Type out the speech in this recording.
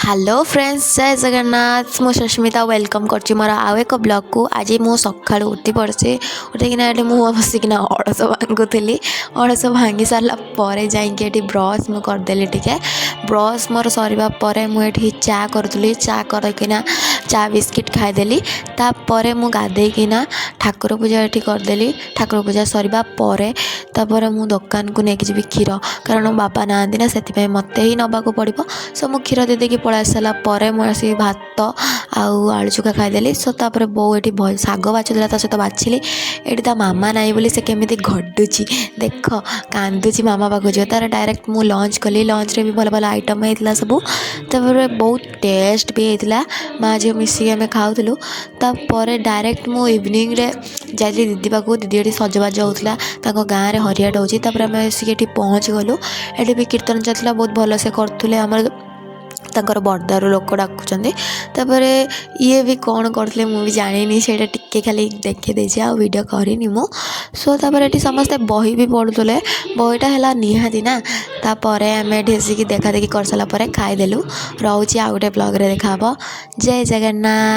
Hello friends जय जगन्नाथ मु Sushmita welcome कर मोर आउ एक ब्लॉग को आज मु सका उठी पड़ी उठिकिना ये मुँह बसिकिना अड़स भांगुली अड़स भांगी सारापर जाइए ब्रश मुझे करदेली टे ब्रश मोर सर मुझे चा करुली चा करकिना चा बिस्किट खाईदेली तापर मु गाधेकिना ठाकुर पूजा ये करदेली ठाकुर पूजा सरवा पर मु दुकान को लेकिन जी क्षीर कारण बाबा ना ना से मत ही नवाक पड़ो सो मु क्षीर दे देकी पलि सारापर मुझे भात आउ आलू चोखा खाईदेली सो तापर बो ये शाग बाछुला सहित बाछिली ये ता मामा नाई बोली से केमी घटुची देख कांदुची मामा पाक जो तार डायरेक्ट मु लंच कली लंच रे भी भल भल आइटम होता सब तापर बहुत टेस्ट भी होता माँ झील मिसिक आम खाऊलु तापर डायरेक्ट मु इवनिंग रे जाइली दीदी पाक दीदी ये सजबाज होता गाँव में हरियाट होची तापर आम ये पहुँच गलु ये भी कीर्तन चलता बहुत भल से करते आमर तांकर बर्दारू लोक डाकुचंदी तापर ये भी कौन करते मुझे जानी से टिके खाली देखी देছি आ वीडियो करनी मु सो तापर ये समस्ते बही भी पढ़ुले बहीटा है निहाती ना तापर आम ढेसिकी देखा देखी कर सारापर खाईदेलु रोचे आ गोटे ब्लॉग रे देखा जय जगन्नाथ।